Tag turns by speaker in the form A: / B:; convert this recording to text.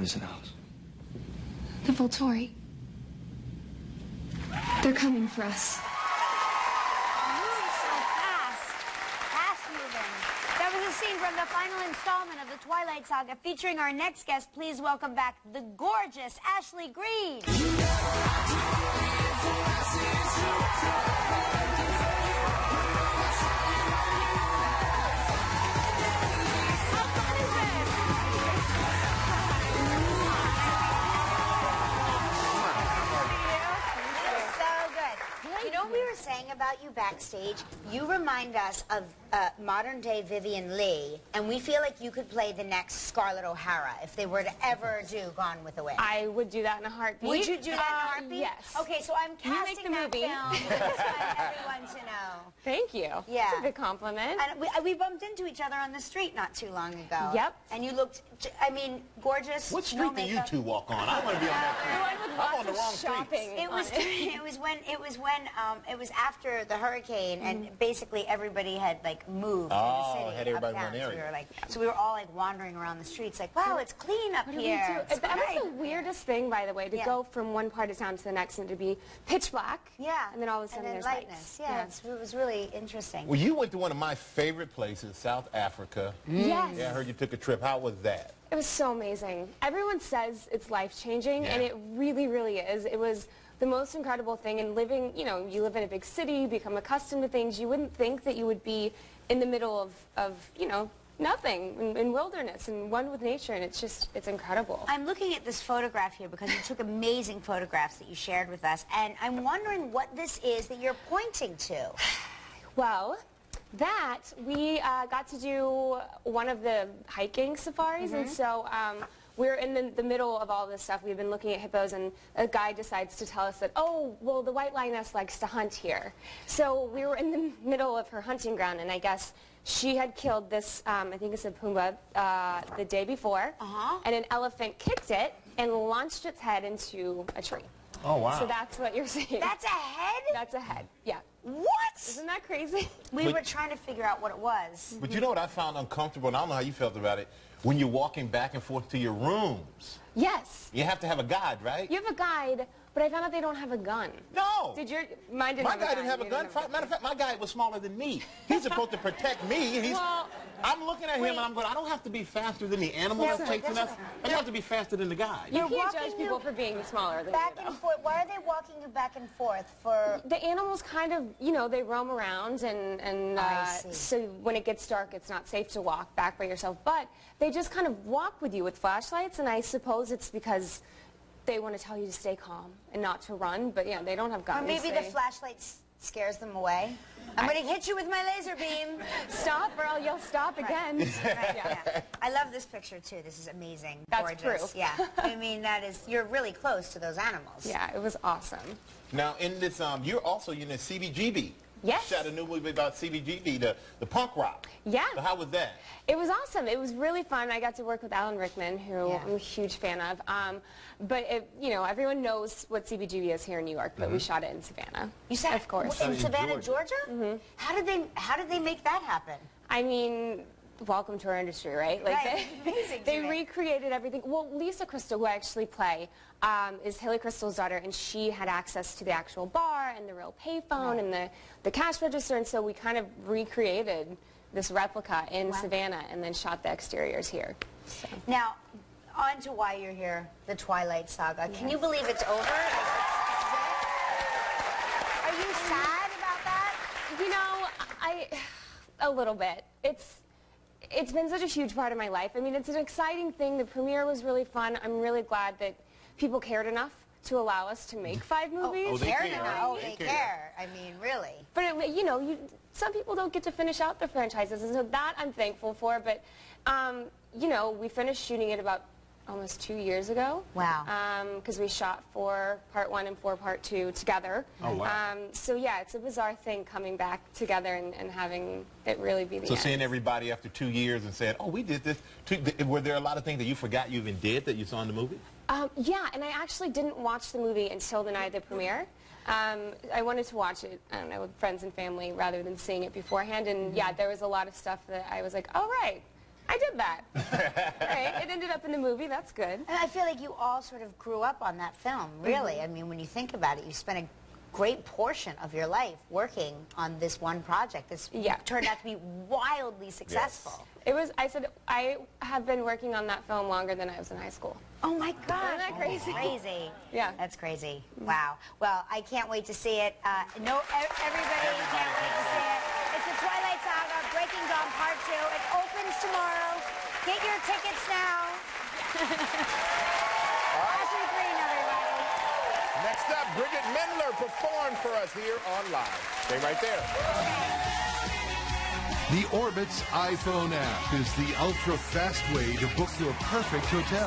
A: is it, Alice?
B: The Volturi. They're coming for us.
C: Move so fast. Fast moving. That was a scene from the final installment of the Twilight Saga featuring our next guest. Please welcome back the gorgeous Ashley Greene. You know what we were saying about you backstage? You remind us of modern-day Vivian Leigh, and we feel like you could play the next Scarlett O'Hara if they were to ever do Gone with the Wind.
D: I would do that in a heartbeat.
C: Would you do that in a heartbeat?
D: Yes.
C: Okay, so I'm casting that film. I just want everyone to know.
D: Thank you.
C: Yeah.
D: That's a big compliment.
C: And we bumped into each other on the street not too long ago.
D: Yep.
C: And you looked, I mean, gorgeous.
E: What street do you two walk on? I want to be on that street. I'm on the wrong
D: shopping.
C: It was after the hurricane, and basically everybody had like moved in the city.
E: Had everybody
C: uptown,
E: in one area.
C: So we were all like wandering around the streets, like, wow, it's clean up here.
D: That was the weirdest thing, by the way, to go from one part of town to the next and to be pitch black.
C: Yeah.
D: And then all of a sudden there's
C: lightness.
D: lights.
C: Yeah, it was really interesting.
E: Well, you went to one of my favorite places, South Africa.
D: Yes.
E: Yeah, I heard you took a trip. How was that?
D: It was so amazing. Everyone says it's life-changing, and it really, really is. It was the most incredible thing. And living, you know, you live in a big city, you become accustomed to things. You wouldn't think that you would be in the middle of you know, nothing, in wilderness, and one with nature, and it's incredible.
C: I'm looking at this photograph here because you took amazing photographs that you shared with us, and I'm wondering what this is that you're pointing to.
D: Well, that we got to do one of the hiking safaris, and so we're in the middle of all this stuff. We've been looking at hippos, and a guy decides to tell us that, oh, well, the white lioness likes to hunt here. So we were in the middle of her hunting ground, and I guess she had killed this, I think it's a puma, the day before, and an elephant kicked it and launched its head into a tree.
E: Oh, wow.
D: So that's what you're seeing.
C: That's a head?
D: That's a head, yeah.
C: What?
D: Isn't that crazy?
C: We were trying to figure out what it was.
E: But you know what I found uncomfortable, and I don't know how you felt about it, when you're walking back and forth to your rooms.
D: Yes.
E: You have to have a guide, right?
D: You have a guide, but I found out they don't have a gun.
E: No.
D: Did your mine didn't
E: My
D: have a gun?
E: guy didn't have a gun. Matter of fact, my guy was smaller than me. He's supposed to protect me. And I'm looking at him and I'm going, I don't have to be faster than the animal that's chasing us. I have to be faster than the guy.
D: You can't judge people for being smaller than
C: back
D: you,
C: and forth. Why are they walking you back and forth for?
D: The animals kind of, you know, they roam around, and so when it gets dark, it's not safe to walk back by yourself. But they just kind of walk with you with flashlights, and I suppose it's because they want to tell you to stay calm and not to run. But yeah, they don't have guns.
C: Or maybe the flashlight scares them away. I'm going to hit you with my laser beam.
D: Stop, or I'll yell stop again.
C: Right, yeah. I love this picture too. This is amazing.
D: That's
C: gorgeous.
D: proof.
C: Yeah. I mean, you're really close to those animals.
D: Yeah, it was awesome.
E: Now, in this, you're also in the CBGB.
D: Yes.
E: You shot a new movie about CBGB, the punk rock.
D: Yeah.
E: So how was that?
D: It was awesome. It was really fun. I got to work with Alan Rickman, who I'm a huge fan of. But you know, everyone knows what CBGB is here in New York, but we shot it in Savannah.
C: You said,
D: of course,
C: in Savannah, Georgia? How did they make that happen?
D: I mean, welcome to our industry, right? Like they recreated everything. Well, Lisa Crystal, who I actually play, is Hilly Crystal's daughter, and she had access to the actual bar and the real payphone and the cash register, and so we kind of recreated this replica in Savannah and then shot the exteriors here. So.
C: Now, on to why you're here, the Twilight Saga. Can you believe it's over? Are you sad about that?
D: You know, a little bit. It's been such a huge part of my life. I mean, it's an exciting thing. The premiere was really fun. I'm really glad that people cared enough to allow us to make 5 movies.
E: Oh, they care.
C: Oh, they care. I mean, really.
D: But, you know, some people don't get to finish out their franchises, and so that I'm thankful for. But, you know, we finished shooting it about almost 2 years ago.
C: Wow.
D: Because we shot 4 Part 1 and 4 Part 2 together.
E: Oh, wow.
D: So, yeah, it's a bizarre thing coming back together and having it really be the end.
E: So seeing everybody after 2 years and saying, oh, we did this. Were there a lot of things that you forgot you even did that you saw in the movie?
D: Yeah, and I actually didn't watch the movie until the night of the premiere. I wanted to watch it, I don't know, with friends and family rather than seeing it beforehand. And, yeah, there was a lot of stuff that I was like, oh, right. I did that. Right, it ended up in the movie. That's good.
C: And I feel like you all sort of grew up on that film, really. I mean, when you think about it, you spent a great portion of your life working on this one project. This turned out to be wildly successful.
E: Yes.
D: It was, I said, I have been working on that film longer than I was in high school.
C: Oh my gosh.
D: Isn't that crazy?
C: Crazy.
D: Yeah.
C: That's crazy. Wow. Well, I can't wait to see it. Everybody can't wait to see it. It's the Twilight Saga, Breaking Dawn Part 2. It opens tomorrow. Get your tickets now. Ashley Greene, everybody.
A: Next up, Bridget Mendler performed for us here on Live. Stay right there.
F: The Orbitz iPhone app is the ultra-fast way to book your perfect hotel.